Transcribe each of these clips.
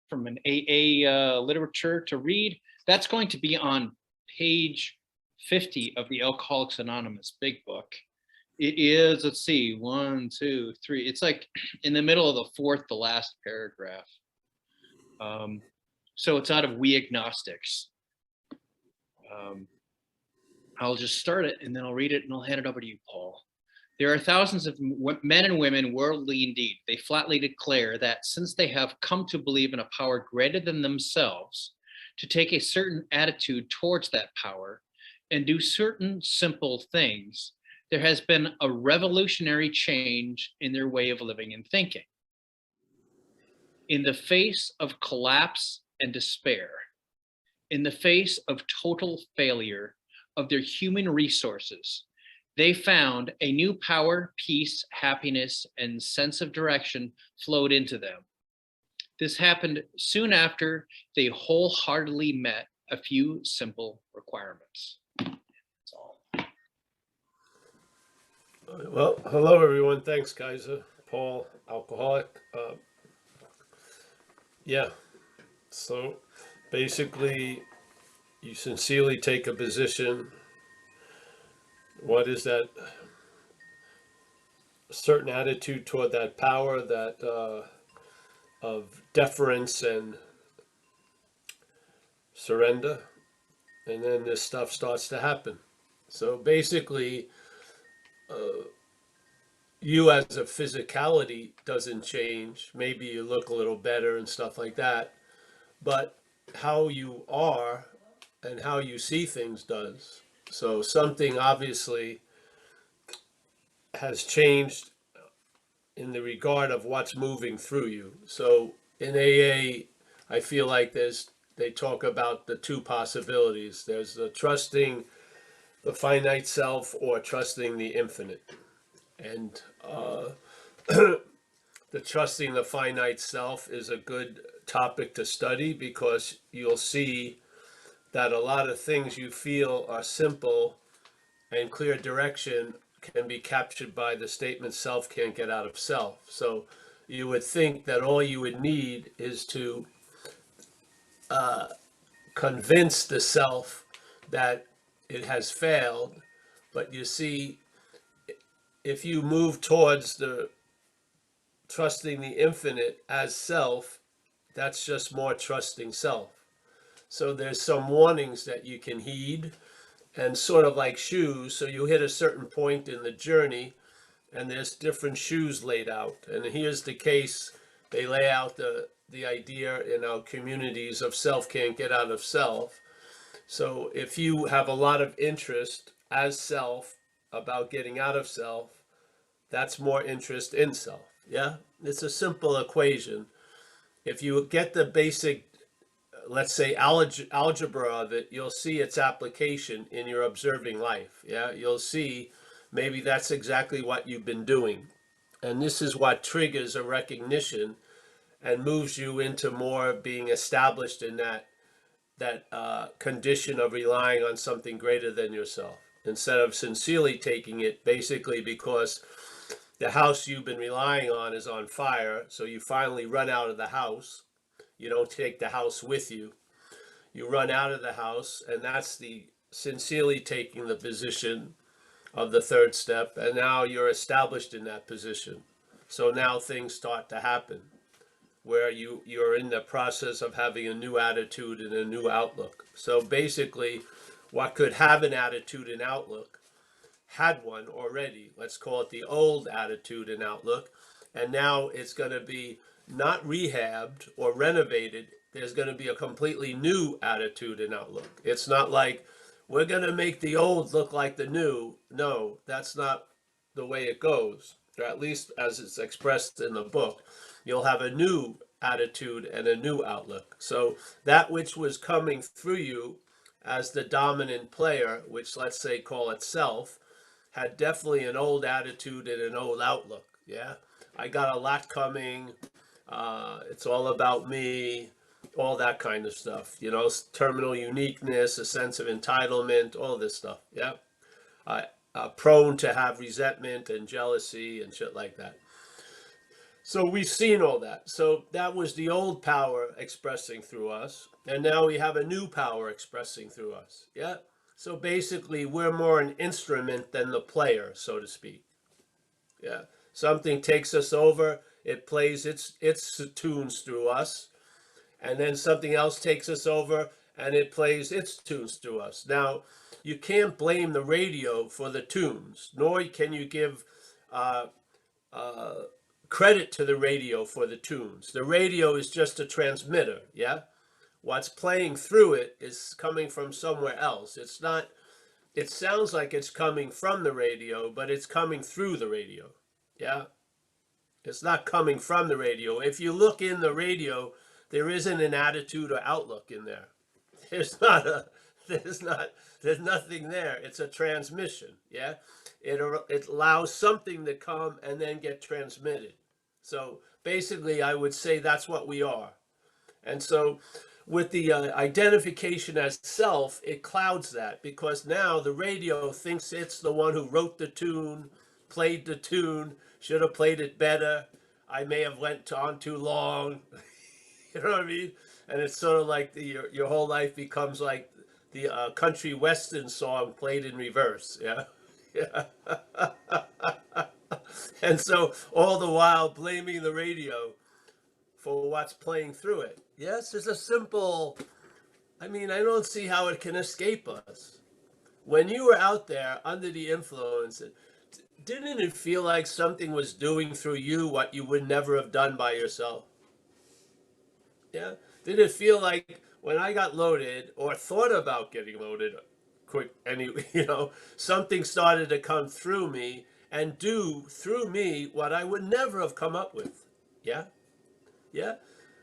from an AA literature to read, that's going to be on page 50 of the Alcoholics Anonymous big book. It is, let's see, 1, 2, 3. It's like in the middle of the fourth, the last paragraph. So it's out of We Agnostics. I'll just start it and then I'll read it and I'll hand it over to you, Paul. There are thousands of men and women, worldly indeed. They flatly declare that since they have come to believe in a power greater than themselves, to take a certain attitude towards that power and do certain simple things, there has been a revolutionary change in their way of living and thinking. In the face of collapse and despair, in the face of total failure of their human resources, they found a new power, peace, happiness, and sense of direction flowed into them. This happened soon after they wholeheartedly met a few simple requirements. That's all. Well, hello everyone. Thanks, Kaiser. Paul, alcoholic. Yeah. So basically, you sincerely take a position. What is that? A certain attitude toward that power, that of deference and surrender, and then this stuff starts to happen. So basically, you as a physicality doesn't change. Maybe you look a little better and stuff like that, but how you are and how you see things does. So something obviously has changed in the regard of what's moving through you. So in AA, I feel like they talk about the two possibilities. There's the trusting the finite self or trusting the infinite. And the trusting the finite self is a good topic to study, because you'll see that a lot of things you feel are simple and clear direction can be captured by the statement self can't get out of self. So you would think that all you would need is to convince the self that it has failed. But you see, if you move towards the trusting the infinite as self, that's just more trusting self. So there's some warnings that you can heed, and sort of like shoes. So you hit a certain point in the journey and there's different shoes laid out. And here's the case. They lay out the idea in our communities of self can't get out of self. So if you have a lot of interest as self about getting out of self, that's more interest in self. Yeah, it's a simple equation. If you get the basic, let's say, algebra of it, you'll see its application in your observing life. Yeah, you'll see maybe that's exactly what you've been doing. And this is what triggers a recognition and moves you into more being established in that condition of relying on something greater than yourself, instead of sincerely taking it basically because the house you've been relying on is on fire. So you finally run out of the house. You don't take the house with you. You run out of the house, and that's the sincerely taking the position of the third step. And now you're established in that position. So now things start to happen where you're in the process of having a new attitude and a new outlook. So basically, what could have an attitude and outlook had one already. Let's call it the old attitude and outlook. And now it's going to be not rehabbed or renovated. There's going to be a completely new attitude and outlook. It's not like we're going to make the old look like the new. No, that's not the way it goes, or at least as it's expressed in the book. You'll have a new attitude and a new outlook. So that which was coming through you as the dominant player, which let's say call it self, had definitely an old attitude and an old outlook. Yeah, I got a lot coming. It's all about me, all that kind of stuff. You know, terminal uniqueness, a sense of entitlement, all this stuff. Yeah, prone to have resentment and jealousy and shit like that. So we've seen all that. So that was the old power expressing through us. And now we have a new power expressing through us. Yeah. So basically, we're more an instrument than the player, so to speak. Yeah. Something takes us over, it plays its tunes through us. And then something else takes us over and it plays its tunes through us. Now, you can't blame the radio for the tunes, nor can you give uh, uh, credit to the radio for the tunes. The radio is just a transmitter, yeah? What's playing through it is coming from somewhere else. It's not, it sounds like it's coming from the radio, but it's coming through the radio, yeah? It's not coming from the radio. If you look in the radio, there isn't an attitude or outlook in there. There's not a, there's not, there's nothing there. It's a transmission, yeah? It allows something to come and then get transmitted. So basically, I would say that's what we are. And so with the identification as self, it clouds that, because now the radio thinks it's the one who wrote the tune, played the tune, should have played it better. I may have went on too long. You know what I mean? And it's sort of like your whole life becomes like the country western song played in reverse. Yeah. Yeah. And so all the while blaming the radio for what's playing through it. Yes, it's a simple, I mean, I don't see how it can escape us. When you were out there under the influence, didn't it feel like something was doing through you what you would never have done by yourself? Yeah. Did it feel like when I got loaded or thought about getting loaded quick, something started to come through me and do through me what I would never have come up with? Yeah. Yeah.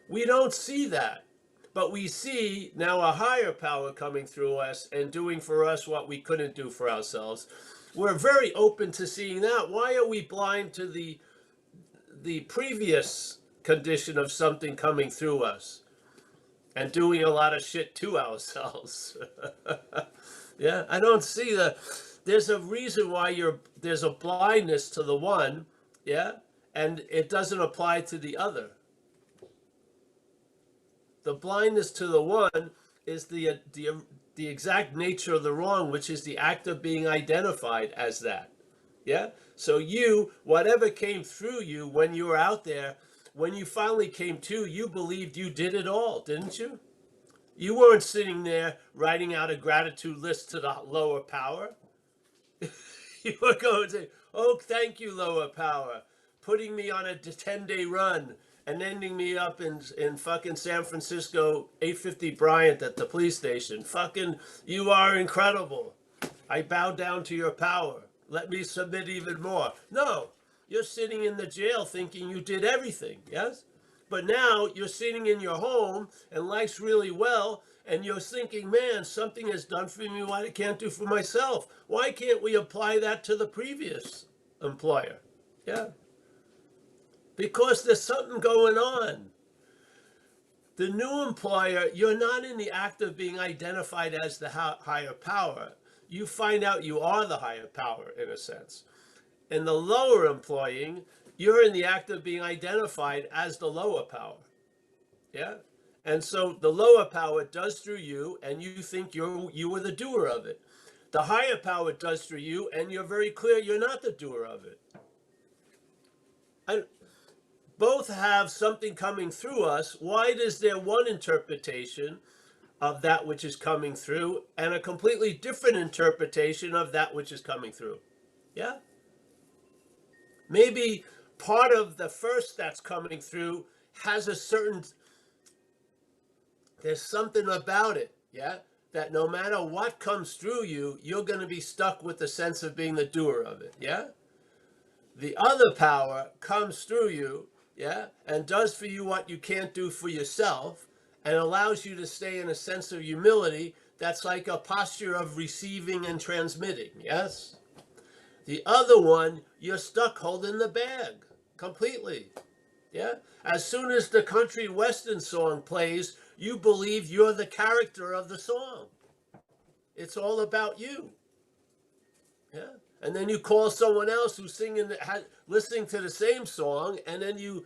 We don't see that, but we see now a higher power coming through us and doing for us what we couldn't do for ourselves. We're very open to seeing that. Why are we blind to the previous condition of something coming through us and doing a lot of shit to ourselves? Yeah, I don't see there's a reason why there's a blindness to the one, yeah, and it doesn't apply to the other. The blindness to the one is the exact nature of the wrong, which is the act of being identified as that. Yeah? So whatever came through you when you were out there, when you finally came to, you believed you did it all, didn't you? You weren't sitting there writing out a gratitude list to the lower power. You were going to say, oh, thank you, lower power, putting me on a 10-day run and ending me up in fucking San Francisco, 850 Bryant at the police station. Fucking, you are incredible. I bow down to your power. Let me submit even more. No, you're sitting in the jail thinking you did everything, yes? But now you're sitting in your home and life's really well, and you're thinking, man, something has done for me what I can't do for myself. Why can't we apply that to the previous employer? Yeah. Because there's something going on. The new employer, you're not in the act of being identified as the higher power. You find out you are the higher power, in a sense. In the lower employing, you're in the act of being identified as the lower power. Yeah? And so the lower power does through you, and you think you were the doer of it. The higher power does through you, and you're very clear you're not the doer of it. Both have something coming through us. Why is there one interpretation of that which is coming through and a completely different interpretation of that which is coming through? Yeah? Maybe part of the first that's coming through has there's something about it, yeah? That no matter what comes through you, you're going to be stuck with the sense of being the doer of it, yeah? The other power comes through you, yeah, and does for you what you can't do for yourself, and allows you to stay in a sense of humility that's like a posture of receiving and transmitting, yes? The other one, you're stuck holding the bag completely, yeah? As soon as the country western song plays, you believe you're the character of the song. It's all about you, yeah? And then you call someone else who's singing, listening to the same song, and then you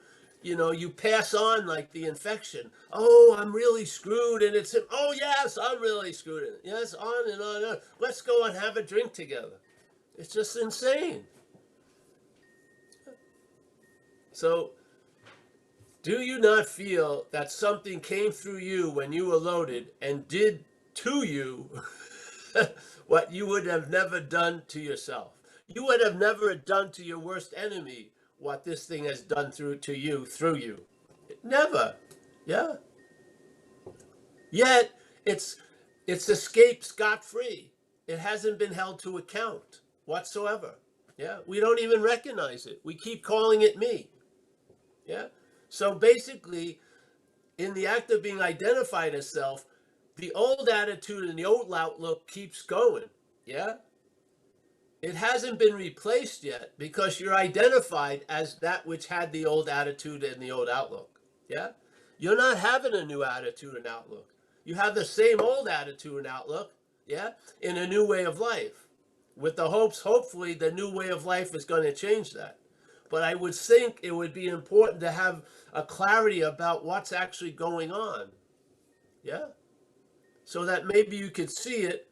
pass on like the infection. Oh, I'm really screwed, and it's him. Oh yes, I'm really screwed. Yes, on and on and on. Let's go and have a drink together. It's just insane. So, do you not feel that something came through you when you were loaded and did to you what you would have never done to yourself? You would have never done to your worst enemy what this thing has done through you. Never. Yeah. Yet it's escaped scot-free. It hasn't been held to account whatsoever. Yeah. We don't even recognize it. We keep calling it me. Yeah. So basically, in the act of being identified as self, the old attitude and the old outlook keeps going. Yeah. It hasn't been replaced yet because you're identified as that which had the old attitude and the old outlook. Yeah. You're not having a new attitude and outlook. You have the same old attitude and outlook. Yeah. In a new way of life, with the hopes, hopefully, the new way of life is going to change that. But I would think it would be important to have a clarity about what's actually going on. Yeah. So that maybe you could see it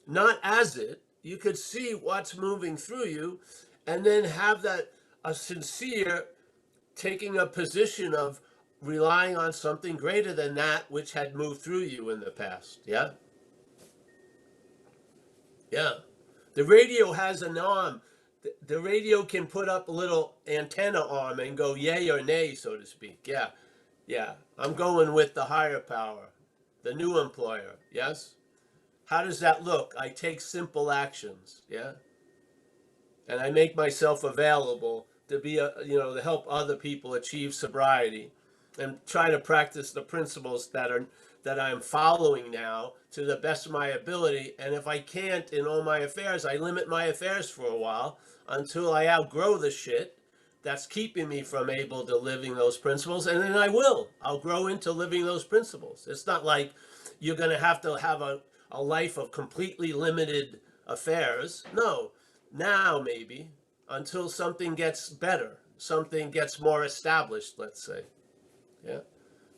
not as it, you could see what's moving through you, and then have that a sincere taking a position of relying on something greater than that which had moved through you in the past. Yeah. Yeah. The radio has an arm. The radio can put up a little antenna arm and go yay or nay, so to speak. Yeah. Yeah. I'm going with the higher power, the new employer. Yes. How does that look? I take simple actions. Yeah. And I make myself available to be to help other people achieve sobriety, and try to practice the principles that I'm following now to the best of my ability. And if I can't in all my affairs, I limit my affairs for a while until I outgrow the shit that's keeping me from able to living those principles. And then I'll grow into living those principles. It's not like you're going to have a life of completely limited affairs. No, now maybe, until something gets better, something gets more established, let's say. Yeah.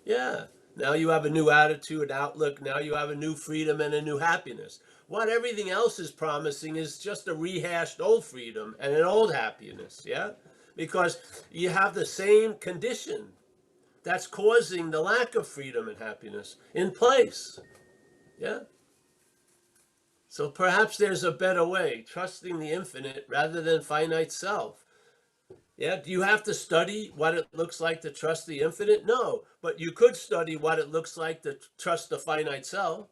Yeah. Now you have a new attitude, outlook. Now you have a new freedom and a new happiness. What everything else is promising is just a rehashed old freedom and an old happiness. Yeah. Because you have the same condition that's causing the lack of freedom and happiness in place. Yeah. So perhaps there's a better way, trusting the infinite rather than finite self. Yeah, do you have to study what it looks like to trust the infinite? No, but you could study what it looks like to trust the finite self.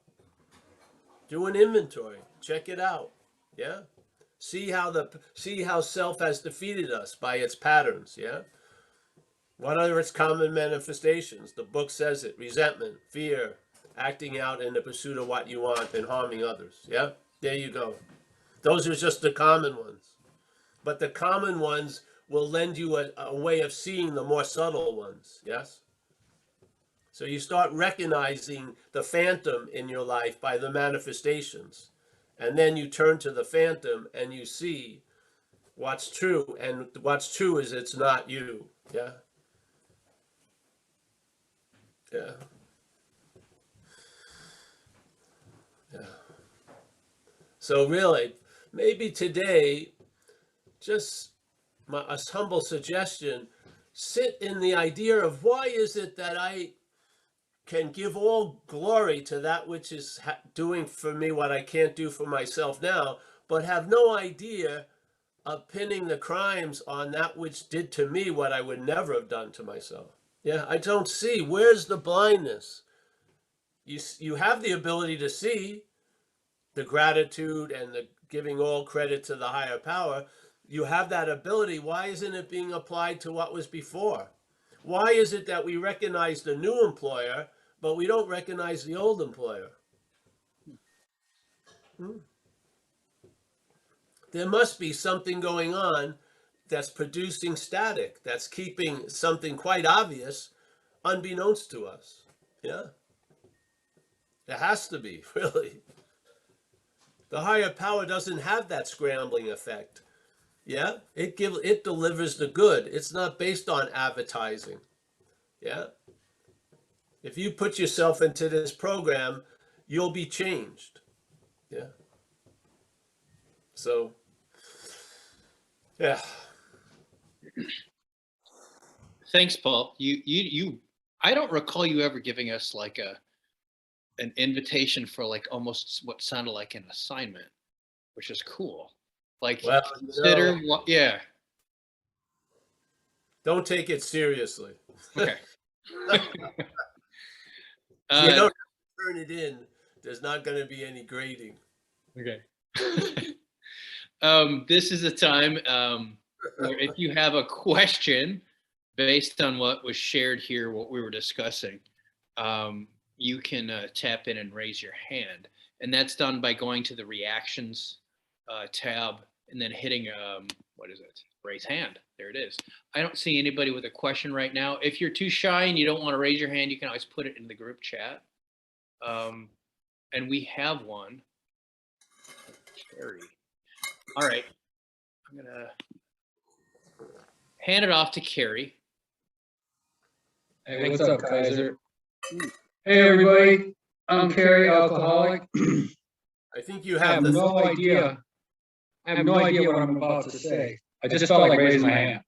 Do an inventory, check it out. Yeah, see how self has defeated us by its patterns. Yeah, what are its common manifestations? The book says it: resentment, fear, acting out in the pursuit of what you want, and harming others. Yeah, there you go. Those are just the common ones. But the common ones will lend you a way of seeing the more subtle ones. Yes? So you start recognizing the phantom in your life by the manifestations. And then you turn to the phantom and you see what's true. And what's true is it's not you. Yeah? Yeah. Yeah. So really, maybe today, just a humble suggestion, sit in the idea of why is it that I can give all glory to that which is doing for me what I can't do for myself now, but have no idea of pinning the crimes on that which did to me what I would never have done to myself. Yeah, I don't see. Where's the blindness? You have the ability to see the gratitude and the giving all credit to the higher power. You have that ability. Why isn't it being applied to what was before? Why is it that we recognize the new employer, but we don't recognize the old employer? There must be something going on that's producing static, that's keeping something quite obvious unbeknownst to us. Yeah. It has to be, really. The higher power doesn't have that scrambling effect. Yeah, it delivers the good. It's not based on advertising. Yeah, if you put yourself into this program, you'll be changed. Yeah. So, yeah. Thanks, Paul. You. I don't recall you ever giving us like an invitation for like almost what sounded like an assignment, which is cool. Like Well, consider what? Yeah. don't take it seriously. Okay. You don't turn it in. There's not going to be any grading. Okay. This is a time where if you have a question based on what was shared here, what we were discussing, you can tap in and raise your hand. And that's done by going to the reactions tab and then hitting, what is it? Raise hand. There it is. I don't see anybody with a question right now. If you're too shy and you don't want to raise your hand, you can always put it in the group chat. And we have one. Carrie. All right. I'm going to hand it off to Carrie. Hey, what's up, Kaiser? Hey, everybody. I'm Carrie, alcoholic. I think you I have have no idea. I have no idea what I'm about to say. I just felt like raising my hand.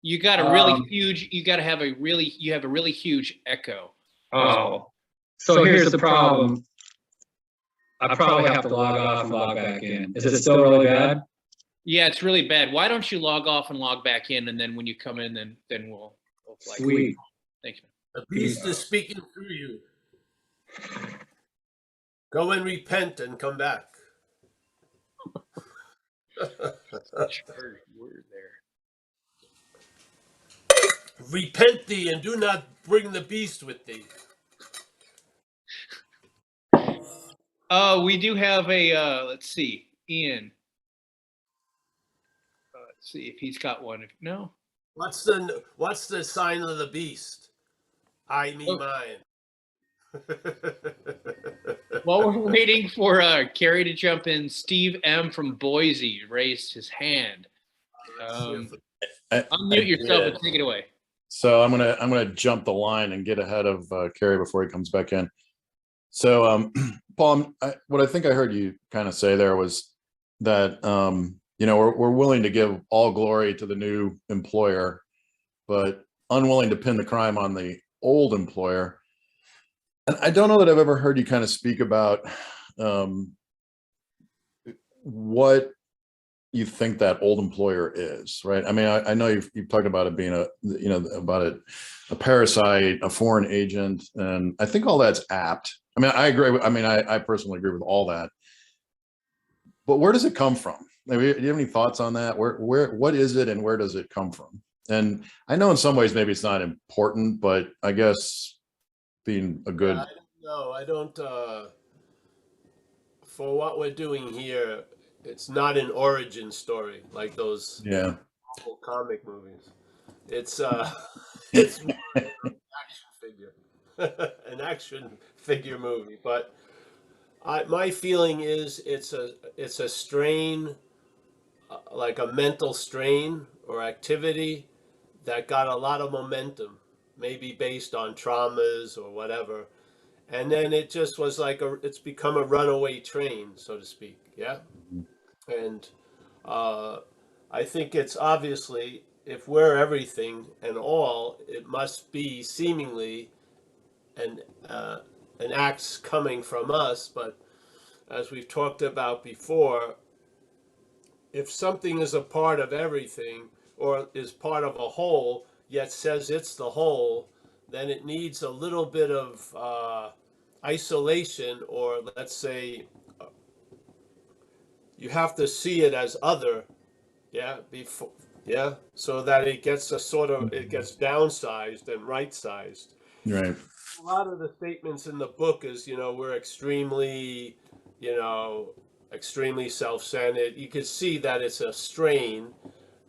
You got a really huge, you got to have a really, you have a really huge echo. Oh. So here's the problem. I probably have to log off and log back in. Is it still really bad? Yeah, it's really bad. Why don't you log off and log back in, and then when you come in, then we'll like. Sweet. Thanks, man. The beast is speaking through you. Go and repent and come back. Word there. Repent thee and do not bring the beast with thee. We do have a, let's see, Ian. Let's see if he's got one. No? What's the sign of the beast? I, me, mine. While we're waiting for Carrie to jump in, Steve M. from Boise raised his hand. Unmute yourself and take it away. So I'm gonna jump the line and get ahead of Carrie before he comes back in. So Paul, what I think I heard you kind of say there was that you know, we're willing to give all glory to the new employer, but unwilling to pin the crime on the old employer. And I don't know that I've ever heard you kind of speak about what you think that old employer is, right? I mean, I know you've talked about it being a parasite, a foreign agent, and I think all that's apt. I mean, I agree. I personally agree with all that. But where does it come from? Do you have any thoughts on that? What is it, and where does it come from? And I know in some ways maybe it's not important, but I guess being a good. I don't. For what we're doing here, it's not an origin story like those awful comic movies. It's it's an action figure, an action figure movie. But my feeling is it's a strain, like a mental strain or activity that got a lot of momentum, maybe based on traumas or whatever. And then it just was like it's become a runaway train, so to speak. Yeah. And I think it's obviously, if we're everything and all, it must be seemingly an act coming from us. But as we've talked about before, if something is a part of everything or is part of a whole, yet says it's the whole, then it needs a little bit of isolation, or let's say you have to see it as other, so that it gets it gets downsized and right-sized. Right. A lot of the statements in the book is, we're extremely, extremely self-centered. You can see that it's a strain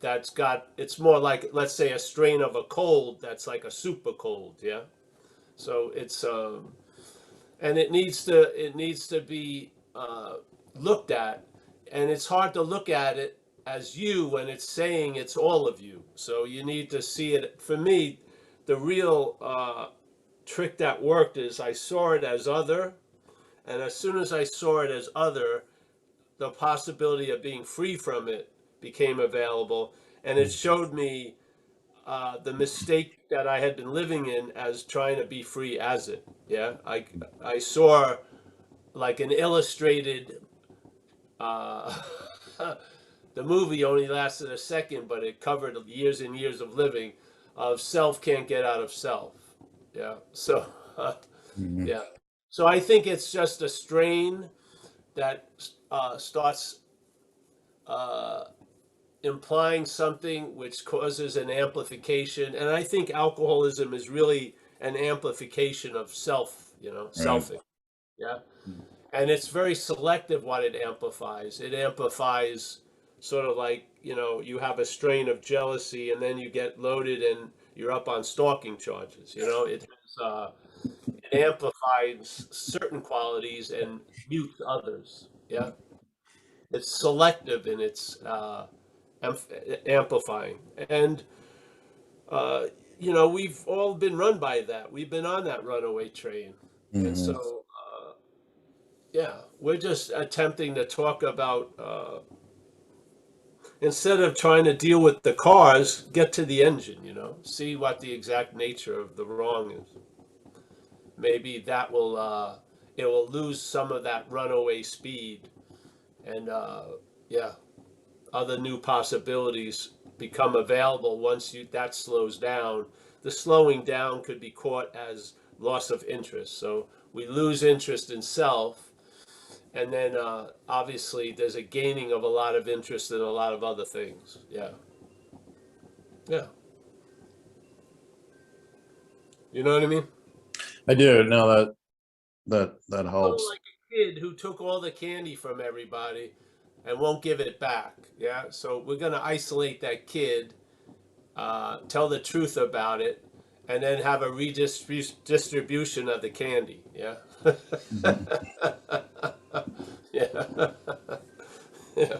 it's more like, let's say, a strain of a cold that's like a super cold, yeah? So it's, and it needs to be looked at, and it's hard to look at it as you when it's saying it's all of you. So you need to see it. For me, the real trick that worked is I saw it as other, and as soon as I saw it as other, the possibility of being free from it became available, and it showed me the mistake that I had been living in as trying to be free as it. Yeah, I saw like an illustrated. Uh, the movie only lasted a second, but it covered years and years of living. Of self can't get out of self. Yeah. So, Mhm. yeah. So I think it's just a strain that starts uh, implying something which causes an amplification. And I think alcoholism is really an amplification of self, Right. selfing. Yeah. And it's very selective what it amplifies. It amplifies sort of like, you have a strain of jealousy and then you get loaded and you're up on stalking charges. It amplifies certain qualities and mutes others. Yeah. It's selective in its amplifying. And, uh, we've all been run by that. We've been on that runaway train. And Mhm. so, yeah, we're just attempting to talk about, instead of trying to deal with the cause, get to the engine, see what the exact nature of the wrong is. Maybe that will, it will lose some of that runaway speed and, yeah, other new possibilities become available once that slows down. The slowing down could be caught as loss of interest. So we lose interest in self, and then obviously there's a gaining of a lot of interest in a lot of other things. Yeah, yeah. You know what I mean? I do. No, that Sort of helps. like a kid who took all the candy from everybody and won't give it back. Yeah, so we're gonna isolate that kid, tell the truth about it, and then have a redistribution of the candy. Yeah. Mhm. Yeah. Yeah.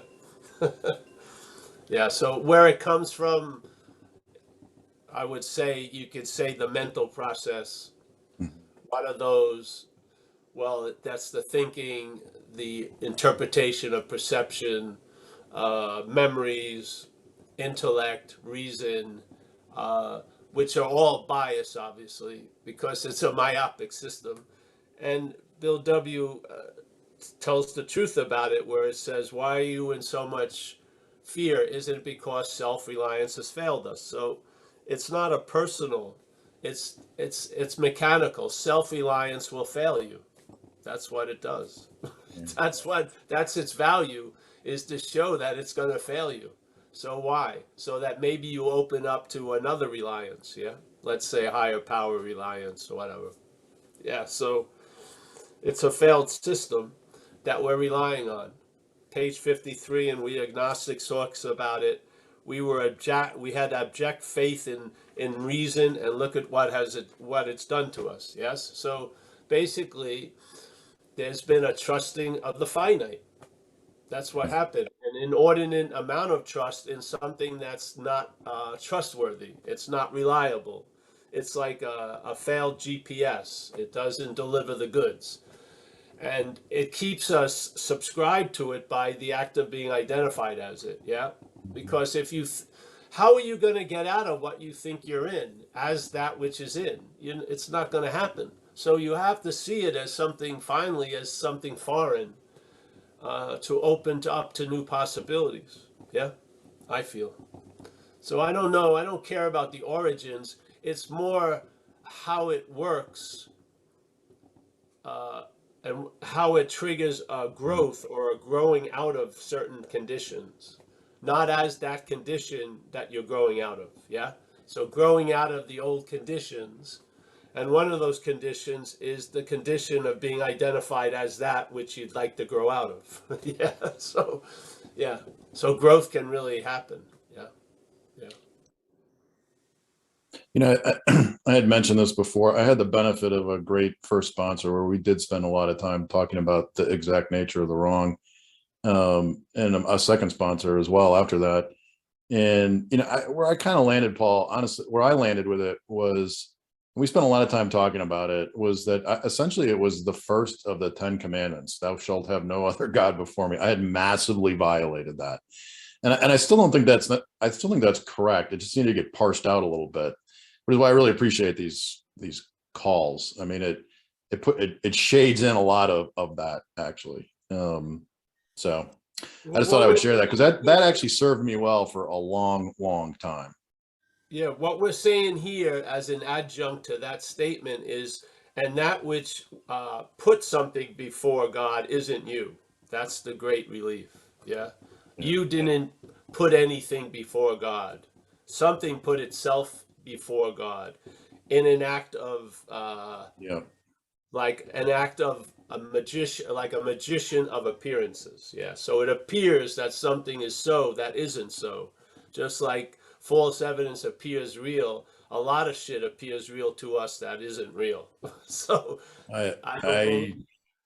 Yeah. So where it comes from, I would say you could say the mental process. Mhm. What are those? Well, that's the thinking, the interpretation of perception, memories, intellect, reason, uh, which are all biased, obviously, because it's a myopic system. And Bill W. Tells the truth about it, where it says, "Why are you in so much fear? Isn't it because self-reliance has failed us?" So it's not a personal; it's mechanical. Self-reliance will fail you. That's what it does. Yeah. That's its value, is to show that it's going to fail you. So why? So that maybe you open up to another reliance. Yeah, let's say higher power reliance or whatever. Yeah. So it's a failed system that we're relying on. Page 53, and we agnostics talks about it. We had abject faith in reason, and look at what it's done to us. Yes. So basically, there's been a trusting of the finite. That's what happened. An inordinate amount of trust in something that's not trustworthy. It's not reliable. It's like a failed GPS. It doesn't deliver the goods. And it keeps us subscribed to it by the act of being identified as it. Yeah. Because how are you going to get out of what you think you're in as that which is in? It's not going to happen. So you have to see it as something, finally, as something foreign, to open up to new possibilities. Yeah, I feel. So I don't know. I don't care about the origins. It's more how it works, uh, and how it triggers a growth or a growing out of certain conditions, not as that condition that you're growing out of. Yeah. So growing out of the old conditions, and one of those conditions is the condition of being identified as that which you'd like to grow out of. Yeah. So, yeah. So growth can really happen. Yeah. Yeah. I had mentioned this before. I had the benefit of a great first sponsor where we did spend a lot of time talking about the exact nature of the wrong. and a second sponsor as well after that. And, you know, where I kind of landed, Paul, honestly, where I landed with it was, we spent a lot of time talking about it, was that essentially it was the first of the 10 commandments. Thou shalt have no other God before me. I had massively violated that. And I still don't think I still think that's correct. It just needed to get parsed out a little bit, which is why I really appreciate these calls. I mean, it shades in a lot of that actually. So I just thought I would share that, because that actually served me well for a long, long time. Yeah, what we're saying here as an adjunct to that statement is, and that which puts something before God isn't you. That's the great relief. Yeah. You didn't put anything before God. Something put itself before God in an act of like an act of a magician, like a magician of appearances. Yeah. So it appears that something is so that isn't so. Just like false evidence appears real, a lot of shit appears real to us that isn't real. So I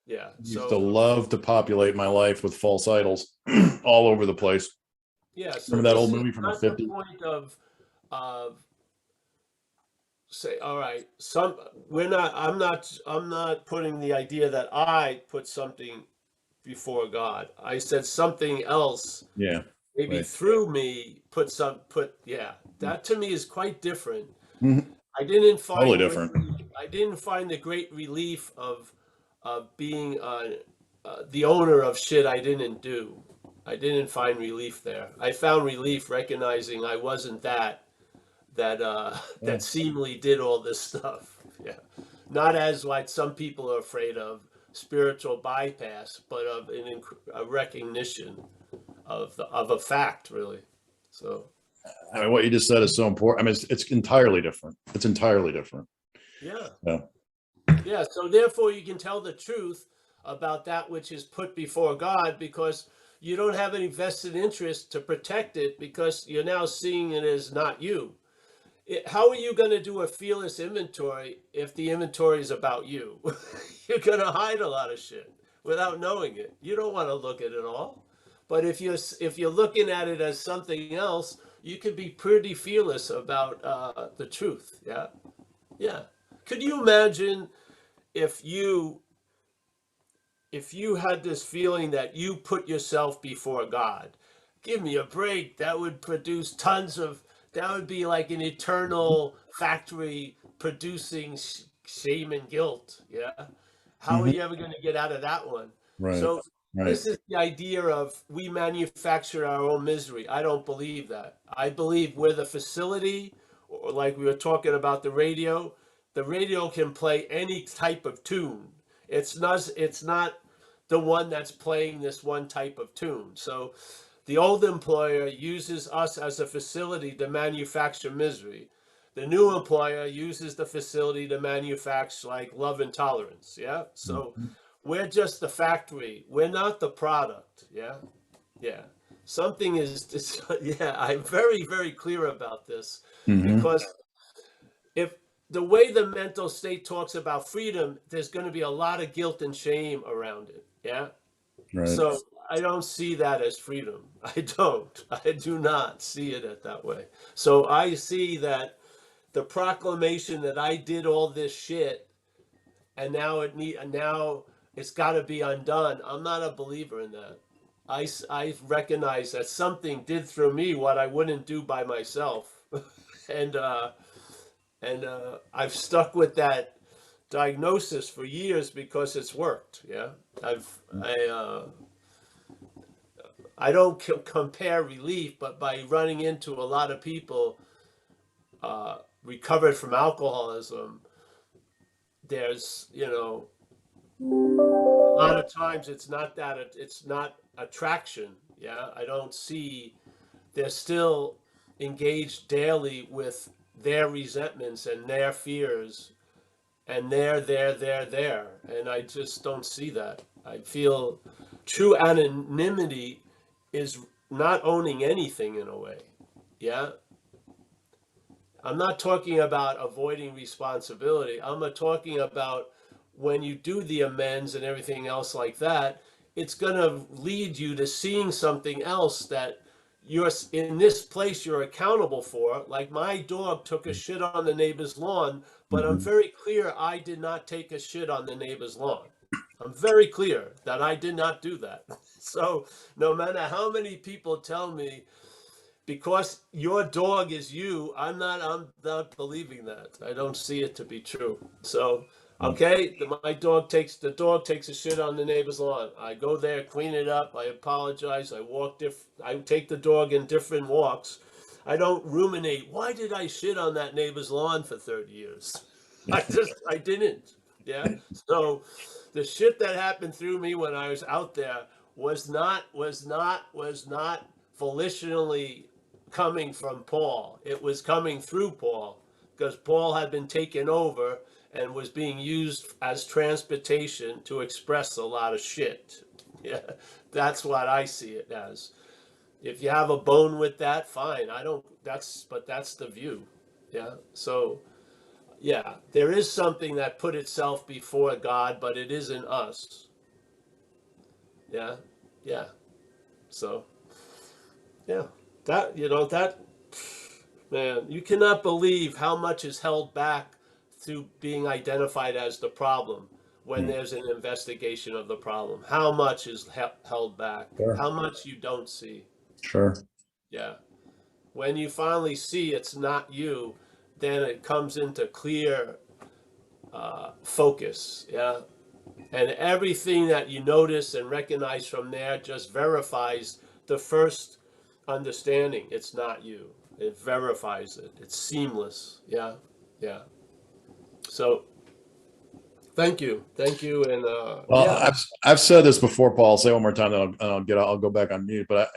yeah. used to love to populate my life with false idols all over the place. Yeah. So remember that old this movie is from the not the 50s? point of say, all right, I'm not putting the idea that I put something before God. I said something else, Yeah, maybe right. through me, yeah, that to me is quite different. Mhm. I didn't Totally find different. I didn't find the great relief of being the owner of shit I didn't do. I didn't find relief there. I found relief recognizing I wasn't that that seemingly did all this stuff. Yeah, not as what some people are afraid of, spiritual bypass, but of a recognition of a fact, really. So I mean, what you just said is so important. I mean, it's entirely different. It's entirely different. yeah, Yeah. yeah. So therefore, you can tell the truth about that which is put before God because you don't have any vested interest to protect it because you're now seeing it as not you. How are you going to do a fearless inventory if the inventory is about you? You're going to hide a lot of shit without knowing it. You don't want to look at it all. But if you're looking at it as something else, you can be pretty fearless about the truth. Yeah, yeah. Could you imagine if you had this feeling that you put yourself before God? Give me a break. That would produce tons of, that would be like an eternal factory producing shame and guilt. Yeah. How are Mhm. you ever going to get out of that one? Right. So Right. this is the idea of we manufacture our own misery. I don't believe that. I believe we're the facility, or like we were talking about the radio can play any type of tune. It's not the one that's playing this one type of tune. So the old employer uses us as a facility to manufacture misery. The new employer uses the facility to manufacture like love and tolerance. Yeah. So Mhm. we're just the factory. We're not the product. Yeah. Yeah. Something is just, yeah, I'm very, very clear about this Mhm. because if the way the mental state talks about freedom, there's going to be a lot of guilt and shame around it. Yeah. Right. So I don't see that as freedom. I don't. I do not see it that way. So I see that the proclamation that I did all this shit and now it's got to be undone. I'm not a believer in that. I recognize that something did through me what I wouldn't do by myself, and I've stuck with that diagnosis for years because it's worked. Yeah, I don't compare relief, but by running into a lot of people recovered from alcoholism, there's a lot of times it's not attraction. Yeah, I don't see they're still engaged daily with their resentments and their fears and there, and I just don't see that. I feel true anonymity is not owning anything in a way. Yeah, I'm not talking about avoiding responsibility. I'm talking about when you do the amends and everything else like that, it's going to lead you to seeing something else that you're in this place you're accountable for. Like my dog took a shit on the neighbor's lawn, but I'm very clear I did not take a shit on the neighbor's lawn. I'm very clear that I did not do that. So no matter how many people tell me, because your dog is you, I'm not believing that. I don't see it to be true. So okay, the dog takes a shit on the neighbor's lawn. I go there, clean it up. I apologize. I take the dog in different walks. I don't ruminate. Why did I shit on that neighbor's lawn for 30 years? I didn't. Yeah. So the shit that happened through me when I was out there was not volitionally coming from Paul. It was coming through Paul, because Paul had been taken over and was being used as transportation to express a lot of shit. Yeah, that's what I see it as. If you have a bone with that, fine. But that's the view. Yeah. So, yeah, there is something that put itself before God, but it isn't us. Yeah. Yeah. So, yeah, man, you cannot believe how much is held back through being identified as the problem when there's an investigation of the problem. How much is held back? Sure. How much you don't see. Sure. Yeah. When you finally see it's not you, then it comes into clear focus. Yeah. And everything that you notice and recognize from there just verifies the first understanding. It's not you. It verifies it. It's seamless. Yeah. Yeah. So thank you. And Well, yeah. I've said this before, Paul. I'll say it one more time, then I'll go back on mute. But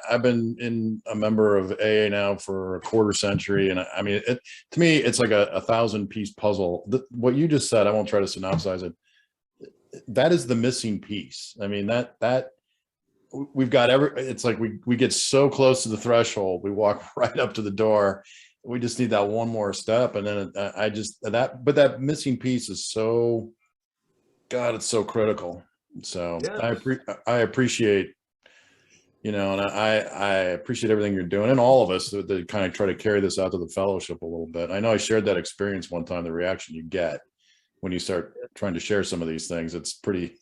I've been a member of AA now for a quarter century, and I mean, to me, it's like a 1,000-piece puzzle. What you just said, I won't try to synopsize it. That is the missing piece. I mean, that we've got it's like we get so close to the threshold, we walk right up to the door. We just need that one more step, and then but that missing piece is so, God, it's so critical. So Yeah. I appreciate, and I appreciate everything you're doing, and all of us that kind of try to carry this out to the fellowship a little bit. I know I shared that experience one time, the reaction you get when you start trying to share some of these things. It's pretty,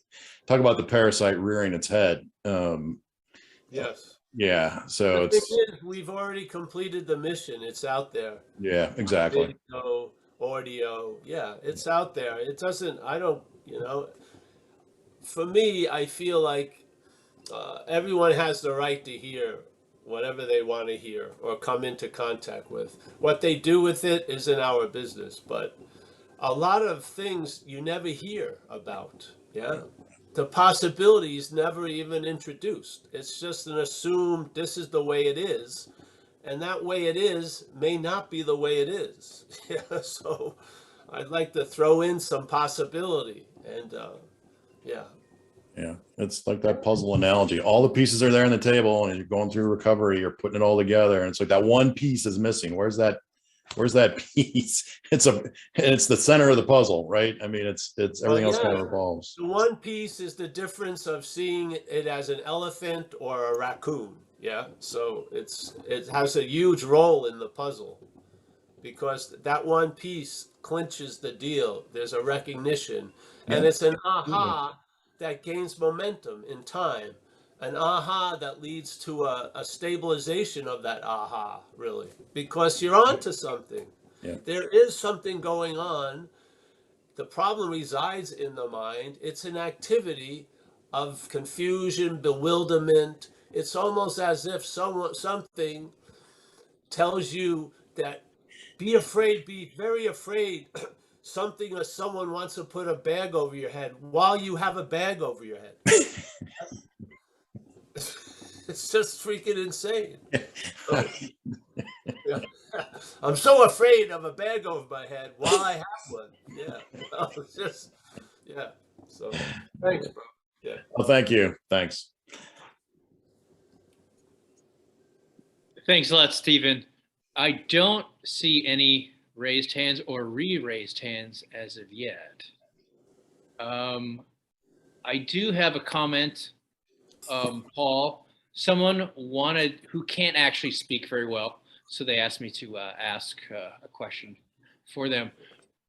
talk about the parasite rearing its head. Yes. Yeah. So The thing is, we've already completed the mission. It's out there. Yeah, exactly. Video, audio. Yeah, it's out there. It doesn't, for me, I feel like everyone has the right to hear whatever they want to hear or come into contact with. What they do with it isn't our business, but a lot of things you never hear about. Yeah. The possibilities never even introduced. It's just an assumed this is the way it is. And that way it is may not be the way it is. Yeah. So I'd like to throw in some possibility. And yeah. Yeah, it's like that puzzle analogy. All the pieces are there on the table, and you're going through recovery, you're putting it all together, and it's like that one piece is missing. Where's that piece? It's the center of the puzzle, right? I mean, it's everything else kind of revolves. The one piece is the difference of seeing it as an elephant or a raccoon. Yeah. So it has a huge role in the puzzle, because that one piece clinches the deal. There's a recognition, and it's an aha that gains momentum in time, an aha that leads to a stabilization of that aha, really, because you're onto something. Yeah. There is something going on. The problem resides in the mind. It's an activity of confusion, bewilderment. It's almost as if something tells you that be afraid, be very afraid. Something or someone wants to put a bag over your head while you have a bag over your head. It's just freaking insane. So, yeah. I'm so afraid of a bag over my head while I have one. Yeah. It's just, yeah. So thanks, bro. Yeah. Well, thank you. Thanks. Thanks a lot, Stephen. I don't see any raised hands or re-raised hands as of yet. I do have a comment Paul, someone who can't actually speak very well, so they asked me to ask a question for them.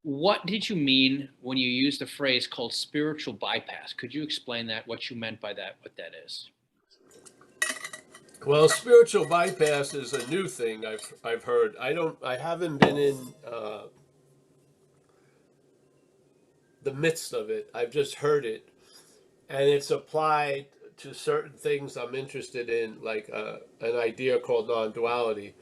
What did you mean when you used a phrase called spiritual bypass? Could you explain that, what you meant by that, what that is? Well, spiritual bypass is a new thing I've heard. I haven't been in the midst of it. I've just heard it, and it's applied to certain things I'm interested in, like an idea called non-duality,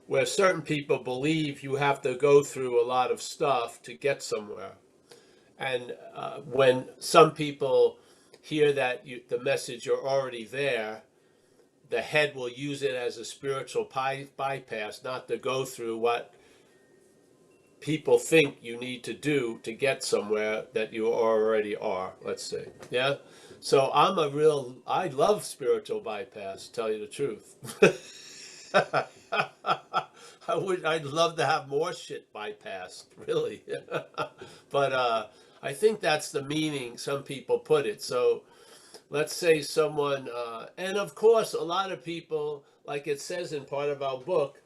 where certain people believe you have to go through a lot of stuff to get somewhere. And when some people hear that the message you're already there, the head will use it as a spiritual bypass, not to go through what people think you need to do to get somewhere that you already are, let's say. Yeah. So I love spiritual bypass, to tell you the truth. I'd love to have more shit bypassed, really. But I think that's the meaning some people put it. So let's say someone, and of course, a lot of people, like it says in part of our book,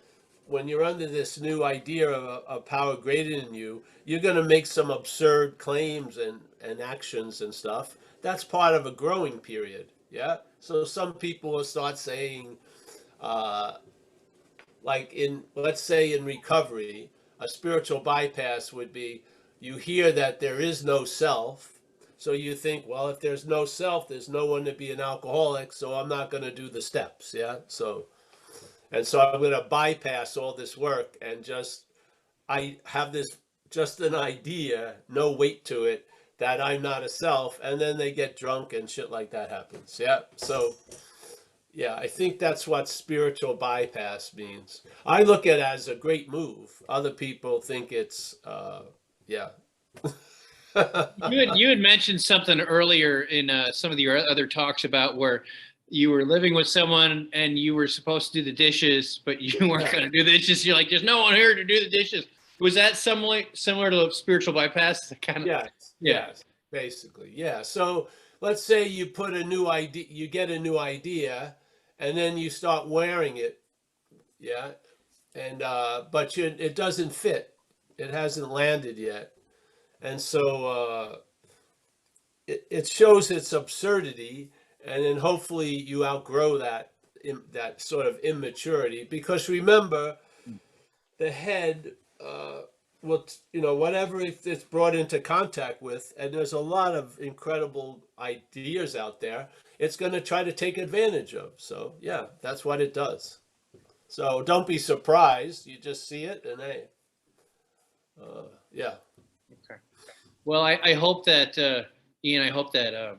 when you're under this new idea of a power greater than you, you're going to make some absurd claims and actions and stuff. That's part of a growing period. Yeah. So some people will start saying, like let's say in recovery, a spiritual bypass would be you hear that there is no self. So you think, well, if there's no self, there's no one to be an alcoholic. So I'm not going to do the steps. Yeah. So I'm going to bypass all this work and I have this, just an idea, no weight to it, that I'm not a self. And then they get drunk and shit like that happens. Yeah. So, yeah, I think that's what spiritual bypass means. I look at it as a great move. Other people think it's, yeah. You had mentioned something earlier in some of your other talks about where you were living with someone and you were supposed to do the dishes, but you weren't going to do the dishes. You're like, there's no one here to do the dishes. Was that similar to spiritual bypass? Yes, basically. Yeah. So let's say you put a new idea, you get a new idea, and then you start wearing it. Yeah. And, but it doesn't fit. It hasn't landed yet. And so it shows its absurdity, and then hopefully you outgrow that sort of immaturity. Because remember, the head will, whatever it's brought into contact with, and there's a lot of incredible ideas out there, it's going to try to take advantage of. So yeah, that's what it does. So don't be surprised. You just see it, and hey, yeah. Okay. Well, I hope that, Ian, I hope that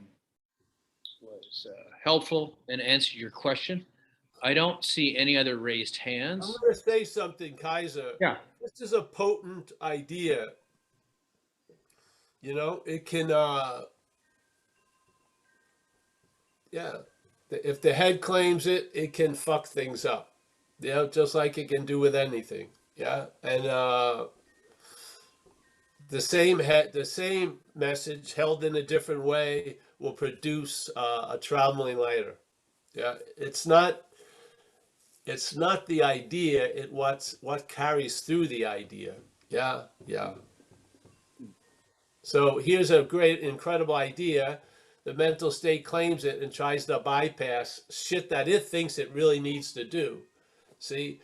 was helpful and answered your question. I don't see any other raised hands. I'm going to say something, Kaiser. Yeah. This is a potent idea. It can, yeah. If the head claims it, it can fuck things up. Just like it can do with anything. Yeah. And the same message held in a different way will produce a traveling lighter. Yeah. It's not the idea, what carries through the idea. Yeah. So here's a great, incredible idea. The mental state claims it and tries to bypass shit that it thinks it really needs to do. See,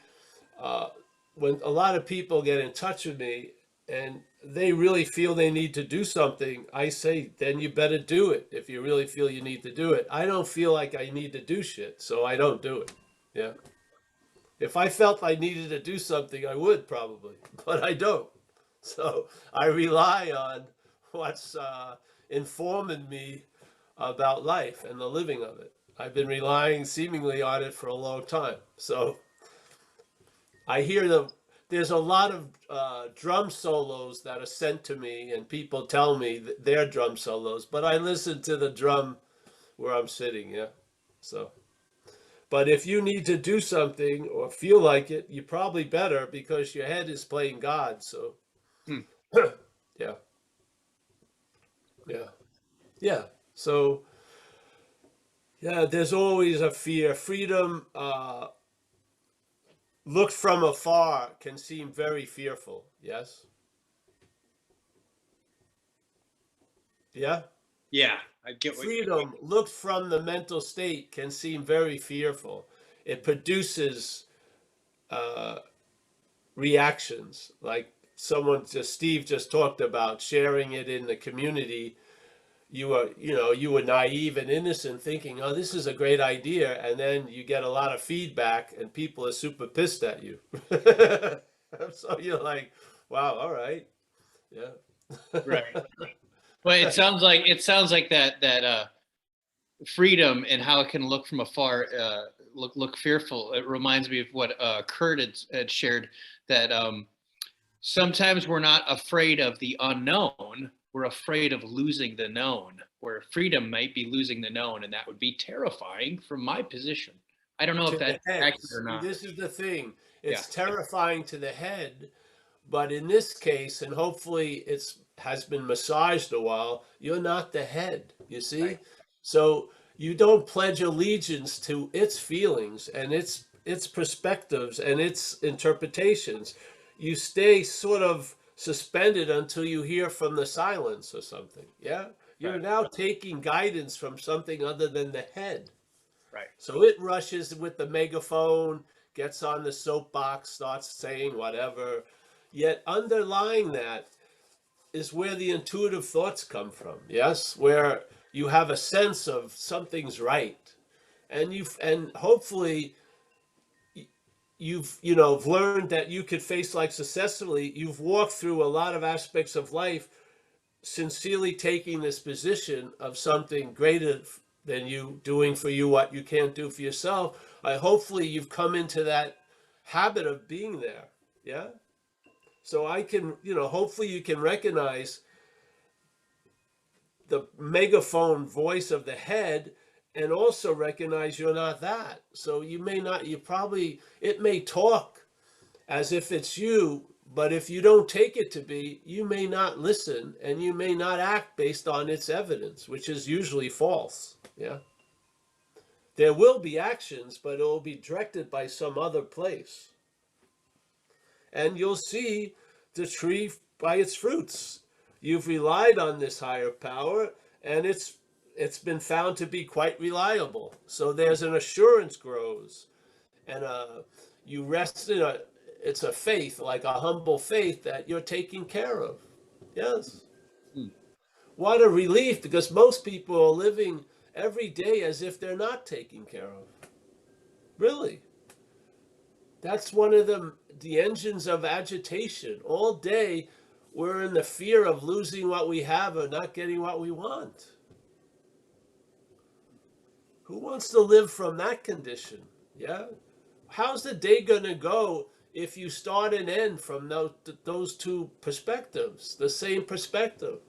when a lot of people get in touch with me and they really feel they need to do something, I say, then you better do it if you really feel you need to do it. I don't feel like I need to do shit, so I don't do it. Yeah. If I felt I needed to do something, I would probably, but I don't. So I rely on what's informing me about life and the living of it. I've been relying seemingly on it for a long time. So I hear there's a lot of drum solos that are sent to me, and people tell me they're drum solos, but I listen to the drum where I'm sitting. Yeah. So. But if you need to do something or feel like it, you probably better, because your head is playing God. So, yeah. So, Yeah, there's always a fear. Freedom, looked from afar, can seem very fearful. Yes? Yeah? Yeah, I get what you Freedom, looked from the mental state, can seem very fearful. It produces uh, reactions, like Steve just talked about sharing it in the community. You were naive and innocent thinking, oh, this is a great idea. And then you get a lot of feedback and people are super pissed at you. So you're like, wow, all right. Yeah. right. Well, it sounds like that freedom and how it can look from afar, look fearful. It reminds me of what Kurt had shared, that sometimes we're not afraid of the unknown. We're afraid of losing the known, where freedom might be losing the known, and that would be terrifying from my position. I don't know To if the that's head. accurate or See, not. this is the thing. Yeah, It's terrifying to the head, but in this case, and hopefully it's has been massaged a while, you're not the head, you see? right, So you don't pledge allegiance to its feelings and its perspectives and its interpretations. You stay sort of suspended until you hear from the silence or something. Yeah? You're right, now taking guidance from something other than the head. right, So it rushes with the megaphone, gets on the soapbox, starts saying whatever. Yet underlying that is where the intuitive thoughts come from. Yes, where you have a sense of something's right, and hopefully you've learned that you could face life successfully. You've walked through a lot of aspects of life sincerely taking this position of something greater than you, doing for you what you can't do for yourself. Hopefully you've come into that habit of being there. Yeah. So I can, hopefully you can recognize the megaphone voice of the head and also recognize you're not that. So you may not, it may talk as if it's you, but if you don't take it to be, you may not listen and you may not act based on its evidence, which is usually false. Yeah. There will be actions, but it will be directed by some other place. And you'll see the tree by its fruits. You've relied on this higher power, and it's been found to be quite reliable. So there's an assurance grows, and you rest in it's a faith, like a humble faith that you're taken care of. Yes. hmm, What a relief, because most people are living every day as if they're not taken care of. Really. That's one of the engines of agitation. All day, we're in the fear of losing what we have or not getting what we want. Who wants to live from that condition? Yeah. How's the day going to go if you start and end from those two perspectives, the same perspective?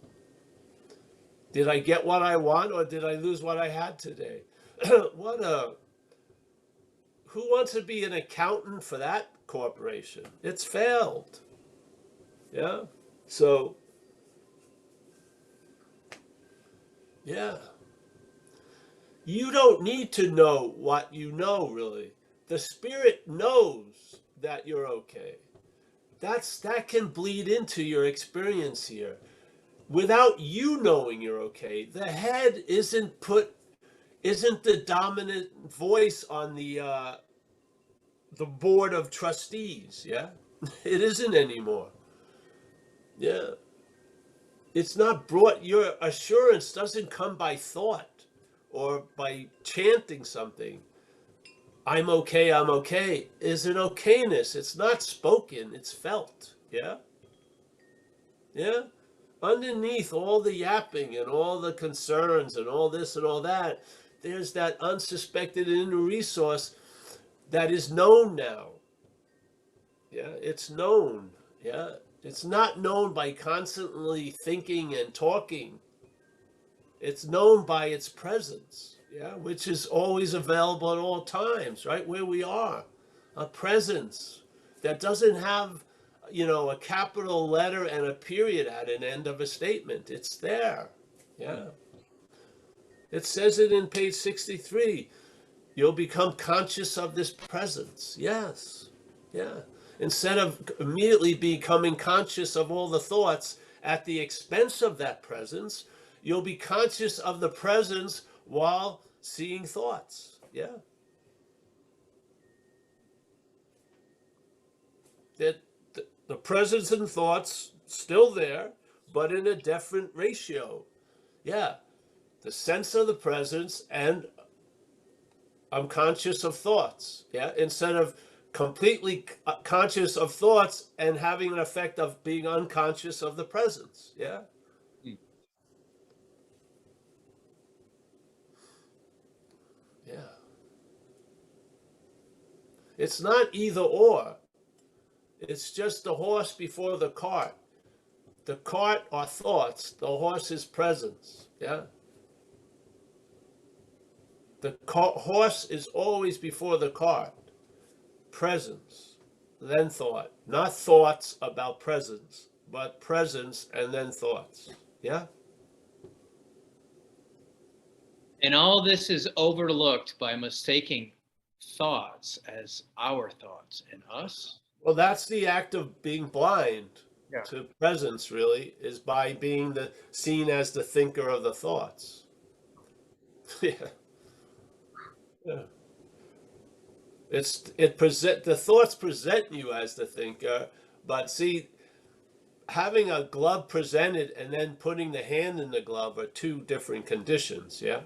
Did I get what I want or did I lose what I had today? Who wants to be an accountant for that corporation? It's failed. Yeah. So, yeah. You don't need to know what you know, really. The spirit knows that you're okay. That can bleed into your experience here. Without you knowing you're okay, the head isn't the dominant voice on the board of trustees. Yeah, it isn't anymore. Yeah, it's not brought. Your assurance doesn't come by thought or by chanting something. I'm okay. I'm okay. Is an okayness. It's not spoken. It's felt. Yeah. Yeah. Underneath all the yapping and all the concerns and all this and all that, there's that unsuspected inner resource that is known now. Yeah, it's known. Yeah, it's not known by constantly thinking and talking. It's known by its presence. Yeah, which is always available at all times, right where we are. A presence that doesn't have a capital letter and a period at an end of a statement. It's there. Yeah. It says it in page 63. You'll become conscious of this presence. Yes. Yeah. Instead of immediately becoming conscious of all the thoughts at the expense of that presence, you'll be conscious of the presence while seeing thoughts. Yeah. That the presence and thoughts still there, but in a different ratio. Yeah. The sense of the presence, and I'm conscious of thoughts. Yeah. Instead of completely conscious of thoughts and having an effect of being unconscious of the presence. Yeah. Hmm. Yeah. It's not either or. It's just the horse before the cart. The cart are thoughts. The horse is presence. Yeah. The horse is always before the cart. Presence, then thought. Not thoughts about presence, but presence and then thoughts. Yeah? And all this is overlooked by mistaking thoughts as our thoughts and us. Well, that's the act of being blind Yeah. to presence, really, is by being seen as the thinker of the thoughts. Yeah. Yeah. The thoughts present you as the thinker, but see, having a glove presented and then putting the hand in the glove are two different conditions. Yeah.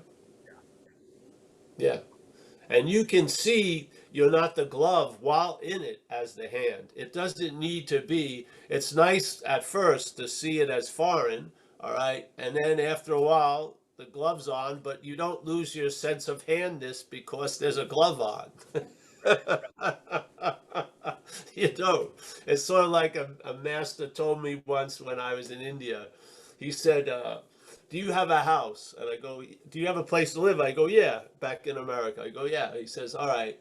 Yeah. And you can see you're not the glove while in it as the hand. It doesn't need to be. It's nice at first to see it as foreign, all right? And then after a while, the glove's on, but you don't lose your sense of handness because there's a glove on. You don't. It's sort of like a master told me once when I was in India. He said, do you have a house? And I go, do you have a place to live? I go, yeah, back in America. I go, yeah. He says, all right.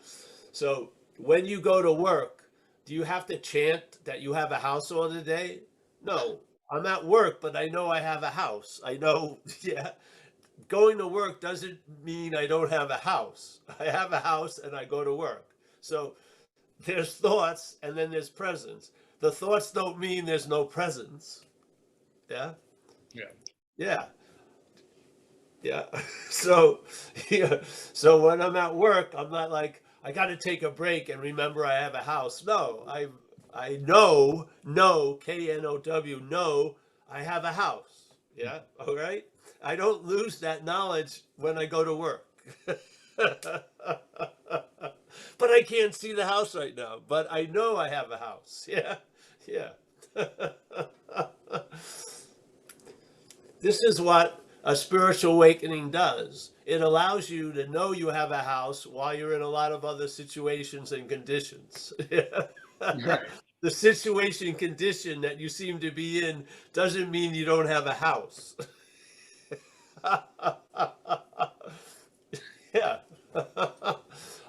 So when you go to work, do you have to chant that you have a house all the day? No, I'm at work, but I know I have a house. I know, yeah. Going to work doesn't mean I don't have a house. I have a house and I go to work. So there's thoughts and then there's presence. The thoughts don't mean there's no presence. Yeah? Yeah. Yeah. Yeah. So, yeah. So when I'm at work, I'm not like, I got to take a break and remember I have a house. No, I know, K-N-O-W, know I have a house. Yeah. All right. I don't lose that knowledge when I go to work. But I can't see the house right now. But I know I have a house. Yeah. Yeah. This is what a spiritual awakening does. It allows you to know you have a house while you're in a lot of other situations and conditions. Right. The situation and condition that you seem to be in doesn't mean you don't have a house. Yeah.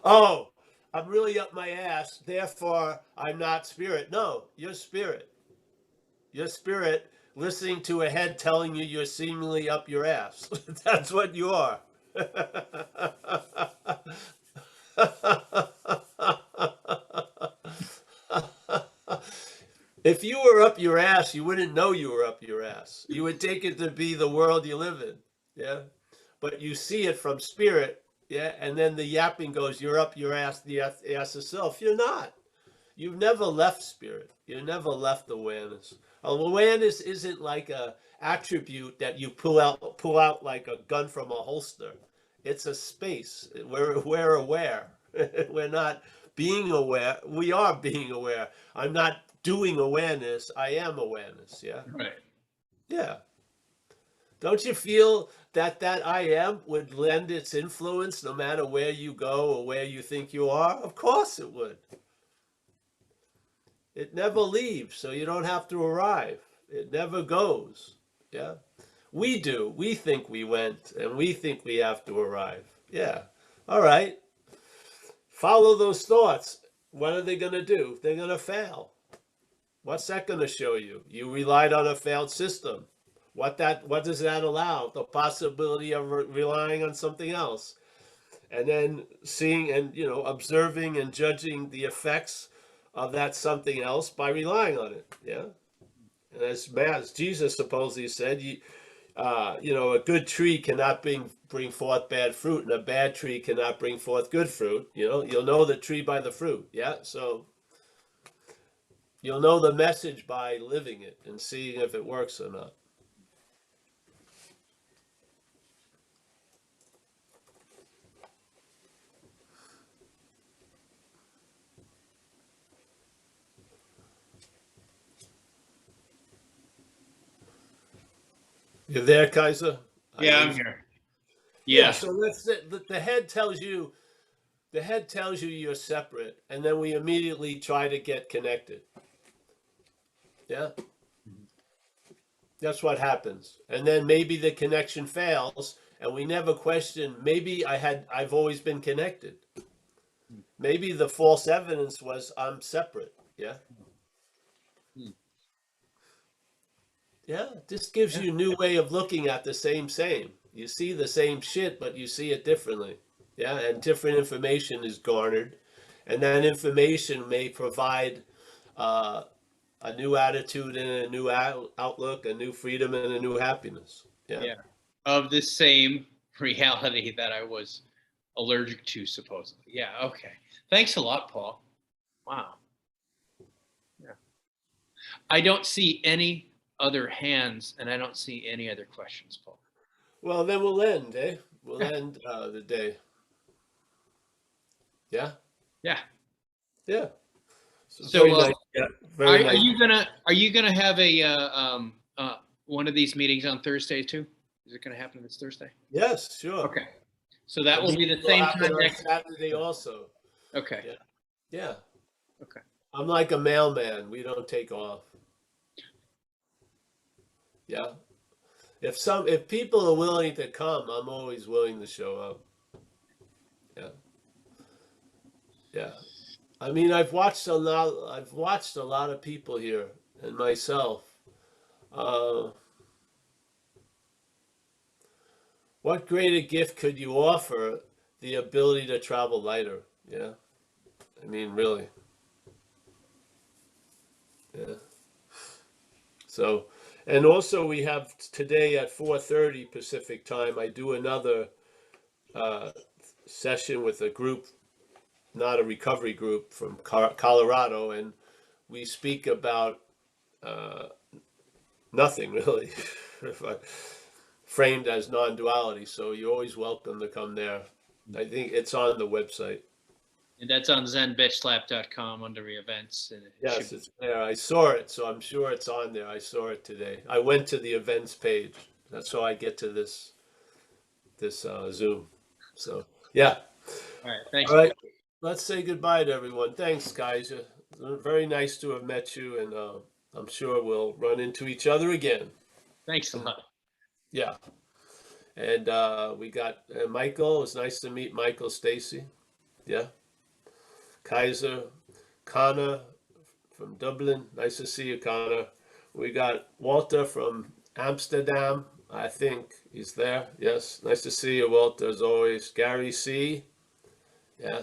Oh, I'm really up my ass, therefore I'm not spirit. No, you're spirit. You're spirit listening to a head telling you you're seemingly up your ass. That's what you are. If you were up your ass, you wouldn't know you were up your ass. You would take it to be the world you live in. Yeah. But you see it from spirit. Yeah. And then the yapping goes, you're up your ass, the ass of self. You're not. You've never left spirit. You never left awareness. Awareness isn't like a attribute that you pull out like a gun from a holster. It's a space. We're aware. We're not being aware. We are being aware. I'm not doing awareness. I am awareness. Yeah. Right. Yeah. Don't you feel that I am would lend its influence no matter where you go or where you think you are? Of course it would. It never leaves, so you don't have to arrive. It never goes. Yeah. We do. We think we went, and we think we have to arrive. Yeah. All right. Follow those thoughts. What are they going to do? They're going to fail. What's that going to show you? You relied on a failed system. What does that allow? The possibility of relying on something else, and then seeing and observing and judging the effects of that something else by relying on it. Yeah, and as Jesus supposedly said, a good tree cannot bring forth bad fruit, and a bad tree cannot bring forth good fruit. You'll know the tree by the fruit. Yeah, so you'll know the message by living it and seeing if it works or not. You there, Kaiser? Yeah, I'm here. Yeah. Yeah. So the head tells you. The head tells you you're separate, and then we immediately try to get connected. Yeah. That's what happens. And then maybe the connection fails, and we never question, maybe I've always been connected. Maybe the false evidence was I'm separate. Yeah. Yeah. This gives you a new way of looking at the same. You see the same shit, but you see it differently. Yeah. And different information is garnered. And that information may provide a new attitude and a new outlook, a new freedom and a new happiness. Yeah. Of the same reality that I was allergic to, supposedly. Yeah. Okay. Thanks a lot, Paul. Wow. Yeah. I don't see any other hands, and I don't see any other questions, Paul. Well, then we'll end, eh? We'll end the day. Yeah. Yeah. Yeah. So, very nice. Yeah. Very nice. Are you gonna have a one of these meetings on Thursday too? Is it gonna happen this Thursday? Yes, sure. Okay. So that will be the same time next Saturday also. Okay. Yeah. Yeah. Okay. I'm like a mailman. We don't take off. Yeah. If people are willing to come, I'm always willing to show up. Yeah. Yeah. I mean, I've watched a lot of people here and myself. What greater gift could you offer? The ability to travel lighter. Yeah. I mean, really. Yeah. So, and also we have today at 4:30 Pacific time, I do another session with a group, not a recovery group, from Colorado, and we speak about nothing really, framed as non-duality. So you're always welcome to come there. I think it's on the website. And that's on zenbitchlap.com under events. And Yes, it's there. I saw it, so I'm sure it's on there. I saw it today. I went to the events page. That's how I get to this Zoom. So yeah. All right. Thanks. All right. Let's say goodbye to everyone. Thanks, guys. Very nice to have met you, and I'm sure we'll run into each other again. Thanks a lot. Yeah. And we got Michael. It was nice to meet Michael Stacy. Yeah. Kaiser, Connor from Dublin. Nice to see you, Connor. We got Walter from Amsterdam. I think he's there. Yes. Nice to see you, Walter, as always. Gary C. Yeah.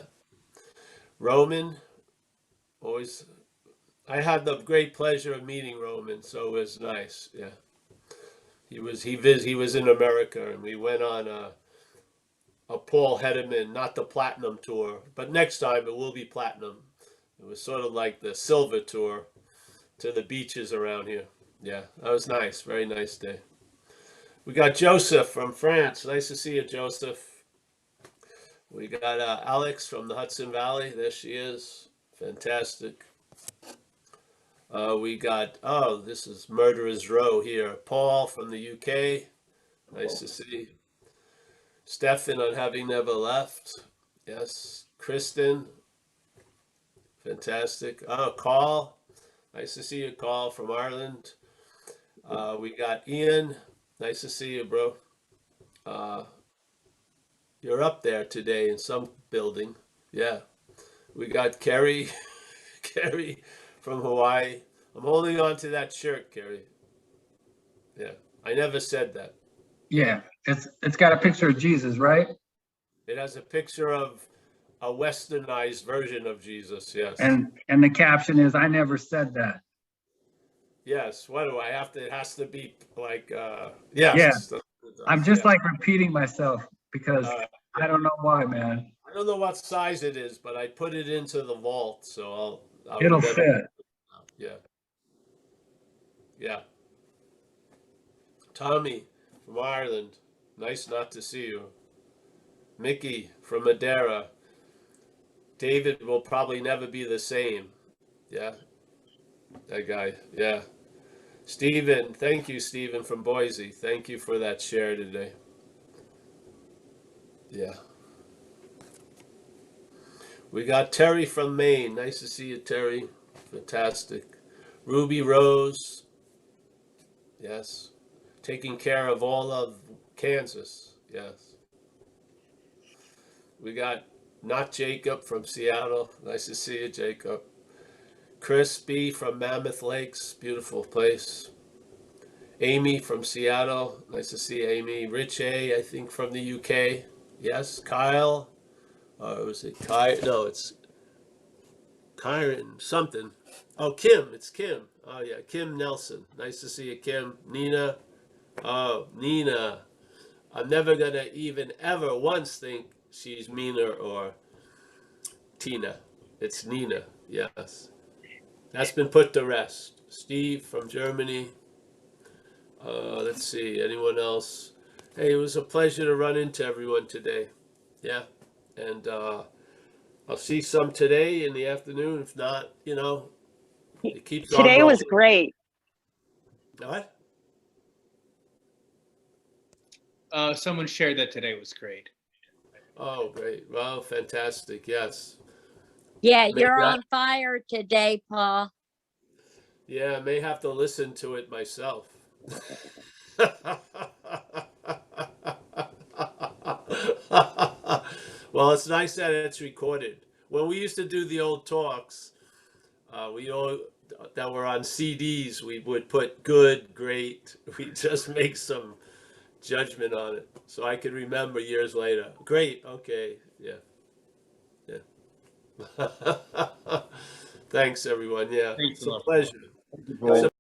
Roman. Always. I had the great pleasure of meeting Roman, so it was nice. Yeah. He was in America, and we went on a Paul Hedderman, not the platinum tour, but next time it will be platinum. It was sort of like the silver tour to the beaches around here. Yeah, that was nice. Very nice day. We got Joseph from France. Nice to see you, Joseph. We got Alex from the Hudson Valley. There she is. Fantastic. We got, this is Murderer's Row here. Paul from the UK. Nice to see. Stefan on Having Never Left. Yes. Kristen. Fantastic. Oh, Carl. Nice to see you, Carl from Ireland. We got Ian. Nice to see you, bro. You're up there today in some building. Yeah. We got Kerry. Kerry from Hawaii. I'm holding on to that shirt, Kerry. Yeah. I never said that. Yeah, it's got a picture of Jesus, right? It has a picture of a westernized version of Jesus. Yes. And the caption is, "I never said that." Yes. What do I have to? It has to be like. Yeah, Yes. I'm just Yeah. like repeating myself because Yeah. I don't know why, man. I don't know what size it is, but I put it into the vault, so I'll It'll remember. fit. Yeah. Yeah. Tommy from Ireland. Nice not to see you. Mickey from Madeira. David will probably never be the same. Yeah. That guy. Yeah. Stephen. Thank you, Stephen from Boise. Thank you for that share today. Yeah. We got Terry from Maine. Nice to see you, Terry. Fantastic. Ruby Rose. Yes. Taking care of all of Kansas. Yes. We got Not Jacob from Seattle. Nice to see you, Jacob. Chris B from Mammoth Lakes. Beautiful place. Amy from Seattle. Nice to see Amy. Rich A, I think, from the UK. Yes. Kyle. Or was it Kai? No, it's Kyron something. Oh, Kim. It's Kim. Oh, yeah. Kim Nelson. Nice to see you, Kim. Nina. Oh, Nina. I'm never going to even ever once think she's Mina or Tina. It's Nina. Yes. That's been put to rest. Steve from Germany. Let's see. Anyone else? Hey, it was a pleasure to run into everyone today. Yeah. And I'll see some today in the afternoon. If not, it keeps on Today was rolling. great. What? Someone shared that today was great. Oh, great. Well, fantastic. Yes. Yeah, Maybe you're on fire today, Paul. Yeah, I may have to listen to it myself. Well, it's nice that it's recorded. When we used to do the old talks, that were on CDs, we would put good, great. We just make some judgment on it, so I could remember years later. Great, okay, yeah. Thanks, everyone. Yeah, Thanks it's a a lot. pleasure. Well,